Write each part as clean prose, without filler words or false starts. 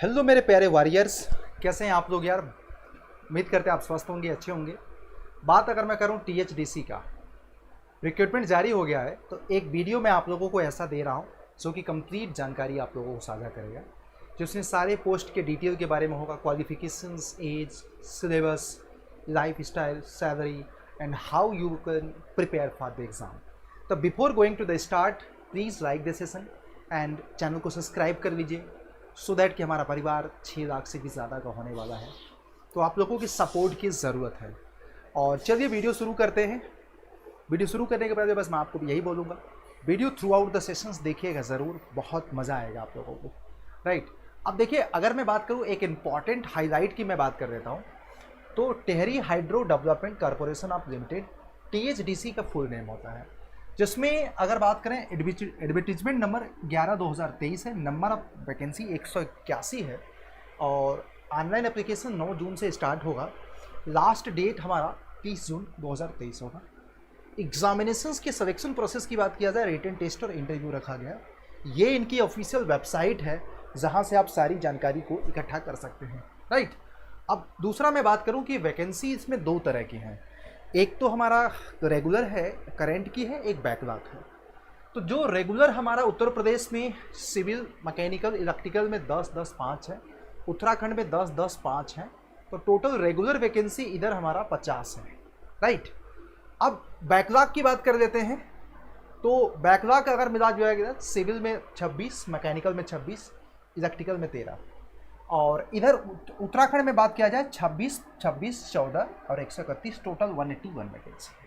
Hello मेरे प्यारे warriors, कैसे हैं आप लोग यार। उम्मीद करते हैं आप स्वस्थ होंगे, अच्छे होंगे। बात अगर मैं करूं टीएचडीसी का, रिक्रूटमेंट जारी हो गया है, तो एक वीडियो मैं आप लोगों को ऐसा दे रहा हूं जो कि कंप्लीट जानकारी आप लोगों को साझा करेगा, जिसमें सारे पोस्ट के डिटेल के बारे में होगा, qualifications, age, syllabus, life style, salary and how you can prepare for the exam. तो before going to the start, please like the session and channel को सब्सक्राइब कर लीजिए, सो दैट कि हमारा परिवार 6 लाख से भी ज़्यादा का होने वाला है। तो आप लोगों की सपोर्ट की ज़रूरत है। और चलिए वीडियो शुरू करते हैं। वीडियो शुरू करने के पहले बस मैं आपको यही बोलूँगा, video through out the sessions देखिएगा ज़रूर, बहुत मज़ा आएगा आप लोगों को। राइट, अब देखिए, अगर मैं बात करूँ एक इम्पॉर्टेंट हाईलाइट की मैं बात कर देता हूँ, तो Tehri hydro development corporation of limited, THDC का फुल नेम होता है, जिसमें अगर बात करें एडवर्टीजमेंट नंबर 11/2023 है, नंबर ऑफ वैकेंसी 181 है, और ऑनलाइन एप्लीकेशन 9 जून से स्टार्ट होगा। लास्ट डेट हमारा 30 जून 2023 होगा। एग्जामिनेशंस के सिलेक्शन प्रोसेस की बात किया जाए, रिटन टेस्ट और इंटरव्यू रखा गया। ये इनकी ऑफिशियल वेबसाइट है, जहाँ से आप सारी जानकारी को इकट्ठा कर सकते हैं। राइट, अब दूसरा मैं बात करूँ कि वैकेंसी इसमें 2 तरह की हैं। एक तो हमारा रेगुलर है, करंट की है, एक बैकलॉग है। तो जो रेगुलर हमारा उत्तर प्रदेश में सिविल, मैकेनिकल, इलेक्ट्रिकल में 10-10-5 है, उत्तराखंड में 10-10-5 है, तो टोटल रेगुलर वैकेंसी इधर हमारा 50 है। राइट, अब बैकलॉग की बात कर लेते हैं। तो बैकलॉग अगर मिला जुलाएगा, सिविल में 26, मैकेनिकल में 26, इलेक्ट्रिकल में 13, और इधर उत्तराखंड में बात किया जाए 26, 26, 14 और 131, टोटल 181 वैकेंसी है।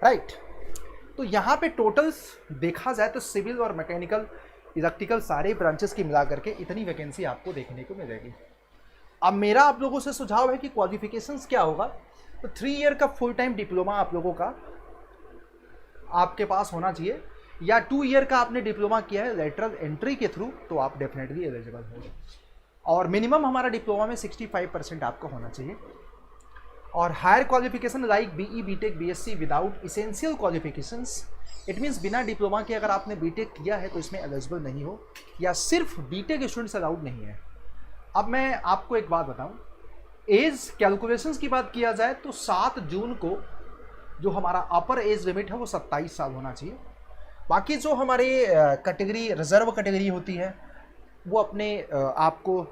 राइट, तो यहाँ पे टोटल्स देखा जाए तो सिविल और मैकेनिकल, इलेक्ट्रिकल सारे ब्रांचेस की मिला करके इतनी वैकेंसी आपको देखने को मिलेगी। अब मेरा आप लोगों से सुझाव है कि क्वालिफिकेशंस क्या होगा, तो 3 ईयर का फुल टाइम डिप्लोमा आप लोगों का आपके पास होना चाहिए, या 2 ईयर का आपने डिप्लोमा किया है लेटरल एंट्री के थ्रू, तो आप डेफिनेटली एलिजिबल होंगे। और मिनिमम हमारा डिप्लोमा में 65% आपका होना चाहिए। और higher qualification like BE, BTech, BSc without essential qualifications, it means बिना डिप्लोमा के अगर आपने बीटेक किया है तो इसमें एलिजिबल नहीं हो, या सिर्फ बीटेक स्टूडेंट्स अलाउड नहीं है। अब मैं आपको एक बात बताऊं, एज कैलकुलेशंस की बात किया जाए तो 7 जून को जो हमारा अपर एज लिमिट है वो 27 साल होना चाहिए। बाकी जो हमारे कैटेगरी, रिजर्व कैटेगरी होती है, वो अपने आपको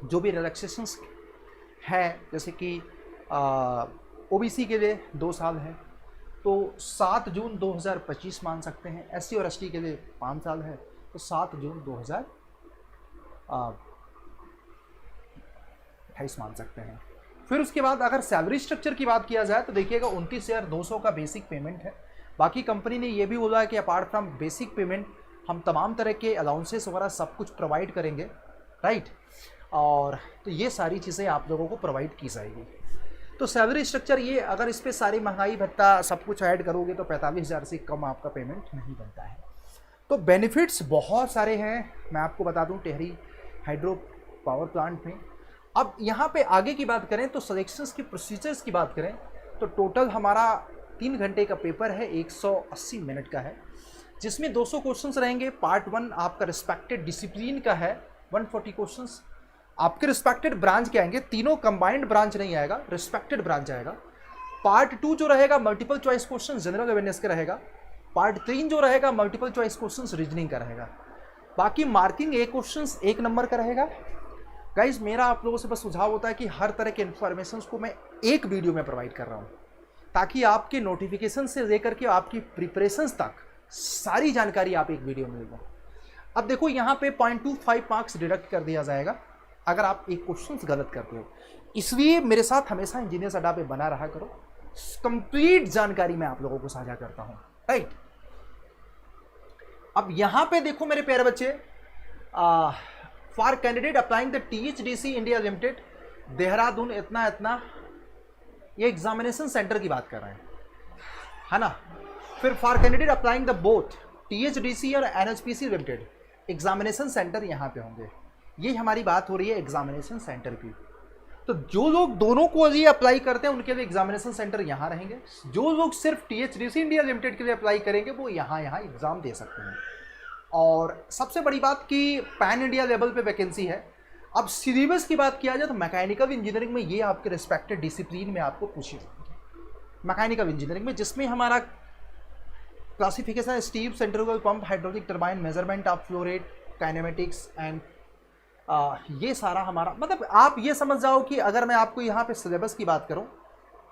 जो भी रिलैक्सेशंस है, जैसे कि ओबीसी के लिए 2 साल है, तो 7 जून 2025 मान सकते हैं। एससी और एसटी के लिए 5 साल है, तो 7 जून 2028 मान सकते हैं। फिर उसके बाद अगर सैलरी स्ट्रक्चर की बात किया जाए तो देखिएगा 29,200 का बेसिक पेमेंट है। बाकी कंपनी ने ये भी बोला है कि अपार्ट फ्रॉम बेसिक पेमेंट हम तमाम तरह के अलाउंसेस वगैरह सब कुछ प्रोवाइड करेंगे। राइट, और तो ये सारी चीज़ें आप लोगों को प्रोवाइड की जाएगी। तो सैलरी स्ट्रक्चर ये, अगर इस पर सारी महंगाई भत्ता सब कुछ ऐड करोगे तो 45,000 से कम आपका पेमेंट नहीं बनता है। तो बेनिफिट्स बहुत सारे हैं, मैं आपको बता दूं टेहरी हाइड्रो पावर प्लांट में। अब यहाँ पे आगे की बात करें तो सिलेक्शंस की प्रोसीजर्स की बात करें तो टोटल हमारा 3 घंटे का पेपर है, 180 मिनट का है, जिसमें 200 क्वेश्चंस रहेंगे। पार्ट 1 आपका रिस्पेक्टेड डिसिप्लिन का है, 140 क्वेश्चंस आपके रिस्पेक्टेड ब्रांच के आएंगे, तीनों कंबाइंड ब्रांच नहीं आएगा, रिस्पेक्टेड ब्रांच आएगा। पार्ट 2 जो रहेगा multiple choice question general awareness का रहेगा। पार्ट 3 जो रहेगा मल्टीपल चॉइस क्वेश्चन रीजनिंग का रहेगा। बाकी मार्किंग एक क्वेश्चन 1 नंबर का रहेगा। गाइज, मेरा आप लोगों से बस सुझाव होता है कि हर तरह के इन्फॉर्मेशन को मैं एक वीडियो में प्रोवाइड कर रहा हूँ, ताकि आपके नोटिफिकेशन से लेकर के आपकी प्रिपरेशंस तक सारी जानकारी आप एक वीडियो में मिल जाए। अब देखो, यहाँ पे 0.25 मार्क्स डिडक्ट कर दिया जाएगा अगर आप एक क्वेश्चन गलत करते हो। इसलिए मेरे साथ हमेशा इंजीनियर्स अड्डा पे बना रहा करो, कंप्लीट जानकारी मैं आप लोगों को साझा करता हूँ। राइट, अब यहाँ पे देखो मेरे प्यारे बच्चे, for candidate applying the THDC India limited Dehradun इतना इतना, ये एग्जामिनेशन सेंटर की बात कर रहे हैं, है ना। फिर for candidate applying the both THDC और एनएचपीसी लिमिटेड, एग्जामिनेशन सेंटर यहाँ पे होंगे। ये हमारी बात हो रही है एग्जामिनेशन सेंटर की। तो जो लोग दोनों को लिए अप्लाई करते हैं उनके लिए एग्जामिनेशन सेंटर यहाँ रहेंगे। जो लोग सिर्फ टीएचडीसी इंडिया लिमिटेड के लिए अप्लाई करेंगे वो यहाँ एग्जाम दे सकते हैं। और सबसे बड़ी बात कि पैन इंडिया लेवल पे वैकेंसी है। अब सिलेबस की बात किया जाए तो मैकेनिकल इंजीनियरिंग में ये आपके रिस्पेक्टेड डिसिप्लिन में आपको पूछी जाएगी। मैकेनिकल इंजीनियरिंग में जिसमें हमारा क्लासिफिकेशन है Steve, centrifugal pump, hydraulic turbine, measurement of flow rate, kinematics and ये सारा हमारा, मतलब आप ये समझ जाओ कि अगर मैं आपको यहाँ पे सिलेबस की बात करूँ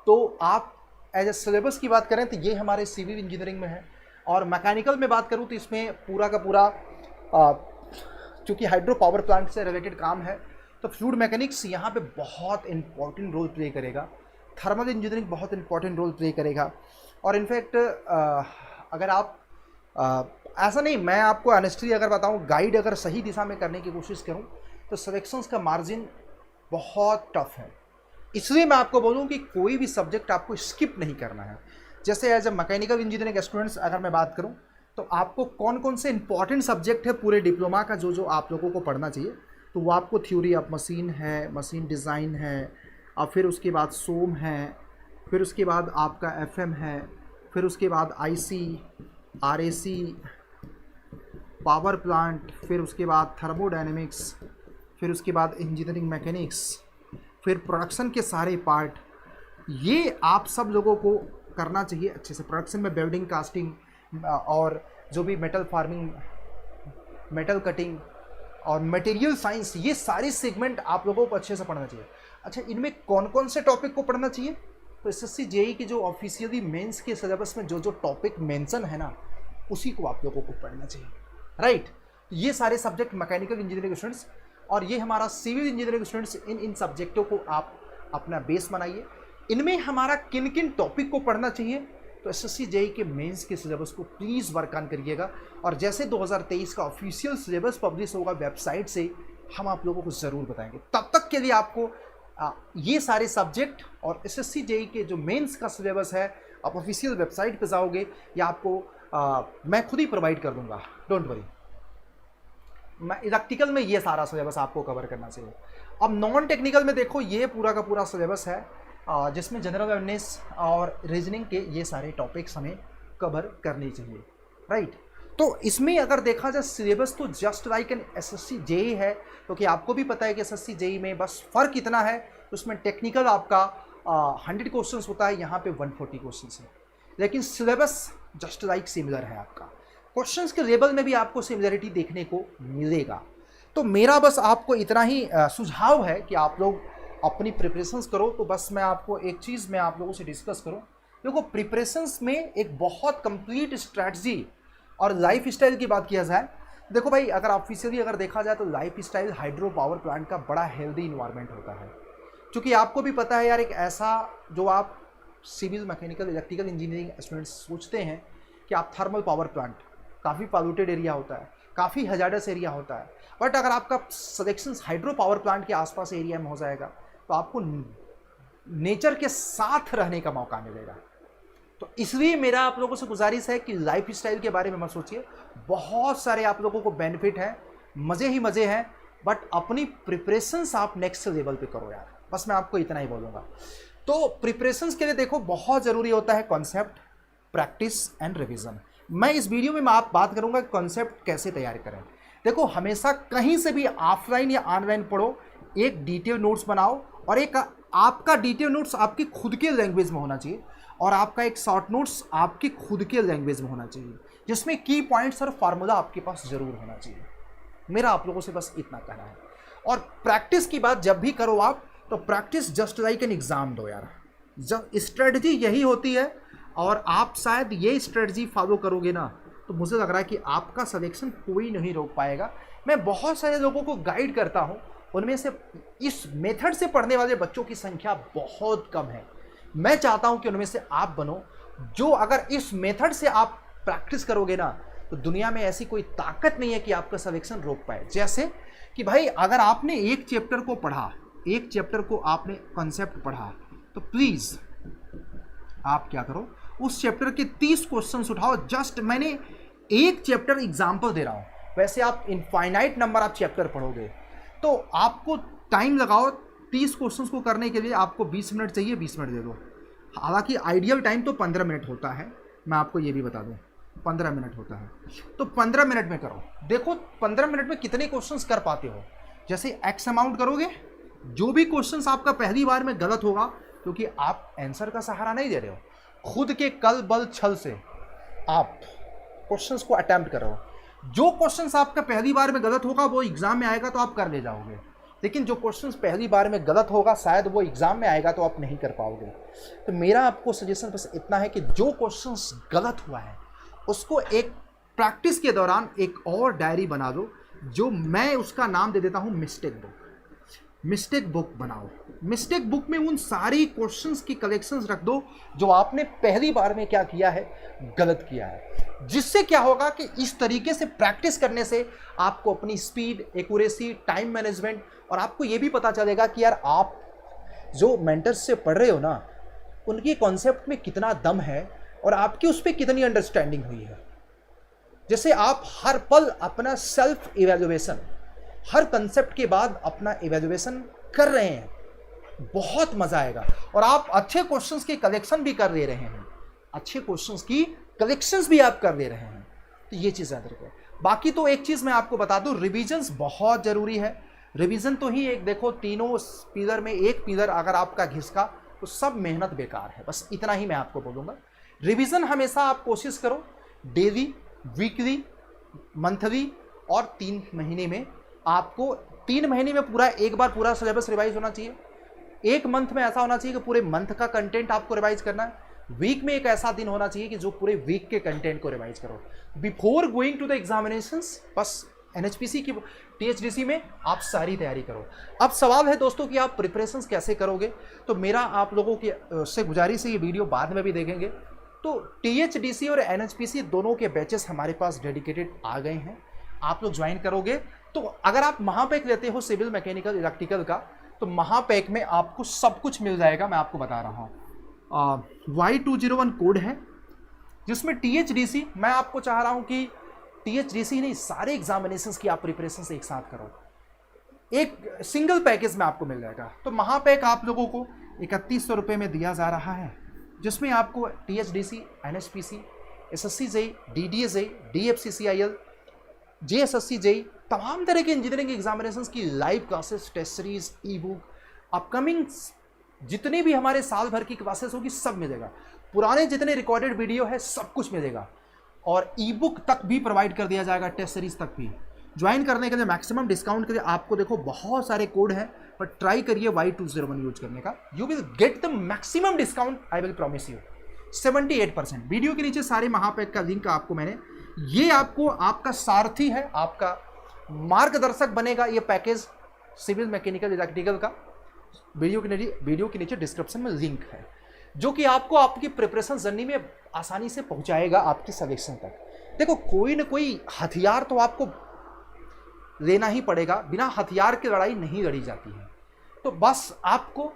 तो आप एज ए सिलेबस की बात करें तो ये हमारे सिविल इंजीनियरिंग में है। और मैकेनिकल में बात करूँ तो इसमें पूरा का पूरा चूँकि हाइड्रो पावर प्लांट से रिलेटेड काम है तो फ्लूइड मैकेनिक्स यहाँ पे बहुत इंपॉर्टेंट रोल प्ले करेगा, थर्मल इंजीनियरिंग बहुत इंपॉर्टेंट रोल प्ले करेगा। और इनफैक्ट अगर आप ऐसा नहीं, मैं आपको ऑनेस्टली अगर बताऊँ, गाइड अगर सही दिशा में करने की कोशिश करूँ तो सिलेक्शंस का मार्जिन बहुत टफ है। इसलिए मैं आपको बोलूँ कि कोई भी सब्जेक्ट आपको स्किप नहीं करना है। जैसे as a mechanical engineering students अगर मैं बात करूँ तो आपको कौन कौन से इंपॉर्टेंट सब्जेक्ट है पूरे डिप्लोमा का जो आप लोगों को पढ़ना चाहिए, तो वो आपको थ्योरी ऑफ मशीन है, मशीन डिज़ाइन है, और फिर उसके बाद सोम है, फिर उसके बाद आपका एफएम है, फिर उसके बाद आईसी, आरएसी, पावर प्लांट, फिर उसके बाद थर्मोडायनेमिक्स, फिर उसके बाद इंजीनियरिंग मैकेनिक्स, फिर प्रोडक्शन के सारे पार्ट, ये आप सब लोगों को करना चाहिए अच्छे से। प्रोडक्शन में वेल्डिंग, कास्टिंग और जो भी मेटल फार्मिंग, मेटल कटिंग और मटेरियल साइंस, ये सारे सेगमेंट आप लोगों को अच्छे से पढ़ना चाहिए। अच्छा, इनमें कौन कौन से टॉपिक को पढ़ना चाहिए, तो एसएससी जेईई की जो ऑफिशियली मेंस के सिलेबस में जो टॉपिक मेंशन है ना, उसी को आप लोगों को पढ़ना चाहिए, राइट। ये सारे सब्जेक्ट मैकेनिकल इंजीनियरिंग स्टूडेंट्स और ये हमारा सिविल इंजीनियरिंग स्टूडेंट्स, इन सब्जेक्टों को आप अपना बेस बनाइए। इनमें हमारा किन किन टॉपिक को पढ़ना चाहिए, तो एसएससी जेईई के मेंस के सिलेबस को प्लीज़ वर्क ऑन करिएगा। और जैसे 2023 का ऑफिशियल सिलेबस पब्लिश होगा वेबसाइट से, हम आप लोगों को ज़रूर बताएंगे। तब तक के लिए आपको ये सारे सब्जेक्ट और एसएससी जेईई के जो मेंस का सिलेबस है, आप ऑफिशियल वेबसाइट पर जाओगे या आपको मैं खुद ही प्रोवाइड कर दूंगा, डोंट वरी। मैं इलेक्ट्रिकल में ये सारा सिलेबस आपको कवर करना चाहिए। अब नॉन टेक्निकल में देखो, ये पूरा का पूरा सिलेबस है जिसमें जनरल अवेयरनेस और रीजनिंग के ये सारे टॉपिक्स हमें कवर करने चाहिए, राइट। तो इसमें अगर देखा जाए सिलेबस तो just like an SSC JEE है, क्योंकि आपको भी पता है कि एसएससी जेईई में बस फ़र्क इतना है, उसमें टेक्निकल आपका 100 क्वेश्चन होता है, यहाँ पे 140 क्वेश्चन है, लेकिन सिलेबस जस्ट लाइक सिमिलर है। आपका क्वेश्चंस के लेवल में भी आपको सिमिलरिटी देखने को मिलेगा। तो मेरा बस आपको इतना ही सुझाव है कि आप लोग अपनी प्रिपरेशंस करो। तो बस मैं आपको एक चीज़ मैं आप लोगों से डिस्कस करूं, देखो प्रिपरेशंस में एक बहुत कंप्लीट स्ट्रैटेजी और लाइफ स्टाइल की बात किया जाए, देखो भाई अगर ऑफिशियली अगर देखा जाए तो life style hydro power plant का बड़ा हेल्दी इन्वायरमेंट होता है। क्योंकि आपको भी पता है यार, एक ऐसा जो आप civil, mechanical, electrical engineering students सोचते हैं कि आप थर्मल पावर प्लांट, काफ़ी पॉल्यूटेड एरिया होता है, काफ़ी हजार्डस एरिया होता है, बट अगर आपका सिलेक्शन हाइड्रो पावर प्लांट के आसपास एरिया में हो जाएगा तो आपको नेचर के साथ रहने का मौका मिलेगा। तो इसलिए मेरा आप लोगों से गुजारिश है कि लाइफ स्टाइल के बारे में मत सोचिए, बहुत सारे आप लोगों को बेनिफिट है, मज़े ही मज़े हैं, बट अपनी प्रिपरेशंस आप नेक्स्ट लेवल पे करो यार, बस मैं आपको इतना ही बोलूँगा। तो प्रिपरेशंस के लिए देखो बहुत ज़रूरी होता है कॉन्सेप्ट, प्रैक्टिस एंड रिविज़न। मैं इस वीडियो में आप बात करूँगा कॉन्सेप्ट कैसे तैयार करें। देखो हमेशा कहीं से भी ऑफलाइन या ऑनलाइन पढ़ो, एक डिटेल नोट्स बनाओ और एक आपका डिटेल नोट्स आपकी खुद के लैंग्वेज में होना चाहिए और आपका एक शॉर्ट नोट्स आपकी खुद के लैंग्वेज में होना चाहिए, जिसमें की पॉइंट्स और फार्मूला आपके पास ज़रूर होना चाहिए। मेरा आप लोगों से बस इतना कहना है। और प्रैक्टिस की बात जब भी करो आप, तो practice just like an exam दो यार। जब स्ट्रेटजी यही होती है और आप शायद ये स्ट्रेटजी फॉलो करोगे ना, तो मुझे लग रहा है कि आपका सिलेक्शन कोई नहीं रोक पाएगा। मैं बहुत सारे लोगों को गाइड करता हूँ, उनमें से इस मेथड से पढ़ने वाले बच्चों की संख्या बहुत कम है। मैं चाहता हूँ कि उनमें से आप बनो, जो अगर इस मेथड से आप प्रैक्टिस करोगे ना, तो दुनिया में ऐसी कोई ताकत नहीं है कि आपका सिलेक्शन रोक पाए। जैसे कि भाई अगर आपने एक चैप्टर को पढ़ा, एक चैप्टर को आपने कॉन्सेप्ट पढ़ा, तो प्लीज़ आप क्या करो, उस चैप्टर के 30 क्वेश्चंस उठाओ। जस्ट मैंने एक चैप्टर एग्जाम्पल दे रहा हूँ, वैसे आप इनफाइनाइट नंबर आप चैप्टर पढ़ोगे तो आपको टाइम लगाओ 30 क्वेश्चंस को करने के लिए आपको 20 मिनट चाहिए, 20 मिनट दे दो। हालांकि आइडियल टाइम तो 15 मिनट होता है, मैं आपको ये भी बता दूं 15 मिनट होता है, तो 15 मिनट में करो। देखो 15 मिनट में कितने क्वेश्चंस कर पाते हो। जैसे एक्स अमाउंट करोगे, जो भी क्वेश्चंस आपका पहली बार में गलत होगा, क्योंकि आप आंसर का सहारा नहीं दे रहे हो, खुद के कल बल छल से आप क्वेश्चंस को अटेम्प्ट करो। जो क्वेश्चंस आपका पहली बार में गलत होगा वो एग्जाम में आएगा तो आप कर ले जाओगे, लेकिन जो क्वेश्चंस पहली बार में गलत होगा शायद वो एग्जाम में आएगा तो आप नहीं कर पाओगे। तो मेरा आपको सजेशन बस इतना है कि जो क्वेश्चंस गलत हुआ है उसको एक प्रैक्टिस के दौरान एक और डायरी बना दो, जो मैं उसका नाम दे देता हूँ मिस्टेक बुक। मिस्टेक बुक बनाओ। मिस्टेक बुक में उन सारी क्वेश्चंस की कलेक्शंस रख दो जो आपने पहली बार में क्या किया है, गलत किया है। जिससे क्या होगा कि इस तरीके से प्रैक्टिस करने से आपको अपनी स्पीड, एक्यूरेसी, टाइम मैनेजमेंट, और आपको ये भी पता चलेगा कि यार आप जो मेंटर्स से पढ़ रहे हो ना, उनकी कॉन्सेप्ट में कितना दम है और आपकी उस पर कितनी अंडरस्टैंडिंग हुई है। जैसे आप हर पल अपना सेल्फ इवैल्यूएशन, हर कंसेप्ट के बाद अपना इवैल्यूएशन कर रहे हैं, बहुत मजा आएगा। और आप अच्छे क्वेश्चंस की कलेक्शन भी कर ले रहे हैं, अच्छे क्वेश्चंस की कलेक्शंस भी आप कर ले रहे हैं, तो ये चीज़ याद रखो। बाकी तो एक चीज़ मैं आपको बता दूं, रिविजन्स बहुत ज़रूरी है। रिवीजन तो ही एक देखो, तीनों पिलर में एक पिलर अगर आपका घिसका तो सब मेहनत बेकार है। बस इतना ही मैं आपको बोलूँगा। रिवीजन हमेशा आप कोशिश करो डेली, वीकली, मंथली और 3 महीने में। आपको 3 महीने में पूरा एक बार पूरा सिलेबस रिवाइज होना चाहिए। एक मंथ में ऐसा होना चाहिए कि पूरे मंथ का कंटेंट आपको रिवाइज करना है। वीक में एक ऐसा दिन होना चाहिए कि जो पूरे वीक के कंटेंट को रिवाइज करो before going to the examinations. बस एनएचपीसी की टीएचडीसी में आप सारी तैयारी करो। अब सवाल है दोस्तों कि आप प्रिपरेशंस कैसे करोगे। तो मेरा आप लोगों की से गुजारिश है, ये वीडियो बाद में भी देखेंगे, तो टीएचडीसी और एनएचपीसी दोनों के बैचेस हमारे पास डेडिकेटेड आ गए हैं। आप लोग ज्वाइन करोगे तो अगर आप महापैक लेते हो सिविल, मैकेनिकल, इलेक्ट्रिकल का, तो महापैक में आपको सब कुछ मिल जाएगा। मैं आपको बता रहा हूँ Y201 कोड है जिसमें टीएचडीसी, मैं आपको चाह रहा हूँ कि टीएचडीसी नहीं, सारे एग्जामिनेशंस की आप प्रिपरेशन से एक साथ करो। एक सिंगल पैकेज में आपको मिल जाएगा। तो महापैक आप लोगों को 3100 रुपये में दिया जा रहा है, जिसमें आपको THDC, NHPC, SSC JE, DDA JE, DFCCIL, JSSC JE, तमाम तरह के इंजीनियरिंग एग्जामिनेशंस की live classes, test series, e book, upcoming जितनी भी हमारे साल भर की क्लासेस होगी सब मिलेगा। पुराने जितने रिकॉर्डेड वीडियो है सब कुछ मिलेगा, और ई बुक तक भी प्रोवाइड कर दिया जाएगा, टेस्ट सीरीज तक भी। ज्वाइन करने के लिए मैक्सिमम डिस्काउंट के लिए आपको देखो बहुत सारे कोड हैं, पर ट्राई करिए Y201 यूज करने का। You will get the maximum discount, I will promise you 78%। Video के नीचे सारे महापैक का लिंक आपको मैंने, ये आपको आपका सारथी है, आपका मार्गदर्शक बनेगा ये पैकेज सिविल, मैकेनिकल, इलेक्ट्रिकल का। वीडियो के नीचे डिस्क्रिप्शन में लिंक है, जो कि आपको आपकी प्रिपरेशन जर्नी में आसानी से पहुंचाएगा आपकी सिलेक्शन तक। देखो कोई ना कोई हथियार तो आपको लेना ही पड़ेगा, बिना हथियार की लड़ाई नहीं लड़ी जाती है। तो बस आपको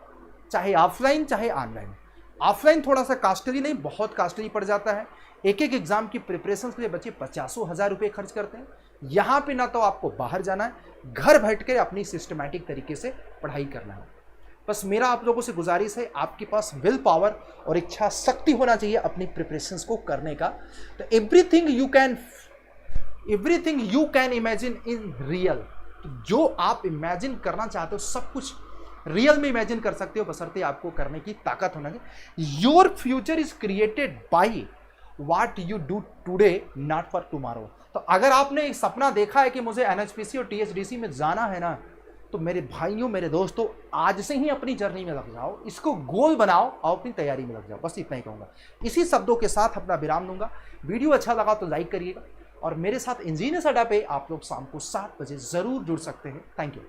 चाहे ऑफलाइन चाहे ऑनलाइन, ऑफलाइन थोड़ा सा कास्टली नहीं, बहुत कास्टली पड़ जाता है। एक एक एग्जाम की प्रिपरेशन के लिए बच्चे 50,000 रुपये खर्च करते हैं। यहाँ पे ना तो आपको बाहर जाना है, घर बैठ कर अपनी सिस्टमैटिक तरीके से पढ़ाई करना है। बस मेरा आप लोगों से गुजारिश है, आपके पास विल पावर और इच्छा शक्ति होना चाहिए अपनी प्रिपरेशंस को करने का। तो everything you can imagine in real, जो आप इमेजिन करना चाहते हो सब कुछ रियल में इमेजिन कर सकते हो, बशर्ते आपको करने की ताकत होना चाहिए। Your future is created by what you do today, not for tomorrow. तो अगर आपने एक सपना देखा है कि मुझे एनएचपीसी और टीएचडीसी में जाना है ना, तो मेरे भाइयों, मेरे दोस्तों, आज से ही अपनी जर्नी में लग जाओ, इसको गोल बनाओ और अपनी तैयारी में लग जाओ। बस इतना ही कहूँगा। इसी शब्दों के साथ अपना विराम दूंगा। वीडियो अच्छा लगा तो लाइक करिएगा, और मेरे साथ इंजीनियर्स अड्डा पे आप लोग शाम को 7 बजे ज़रूर जुड़ सकते हैं। Thank you.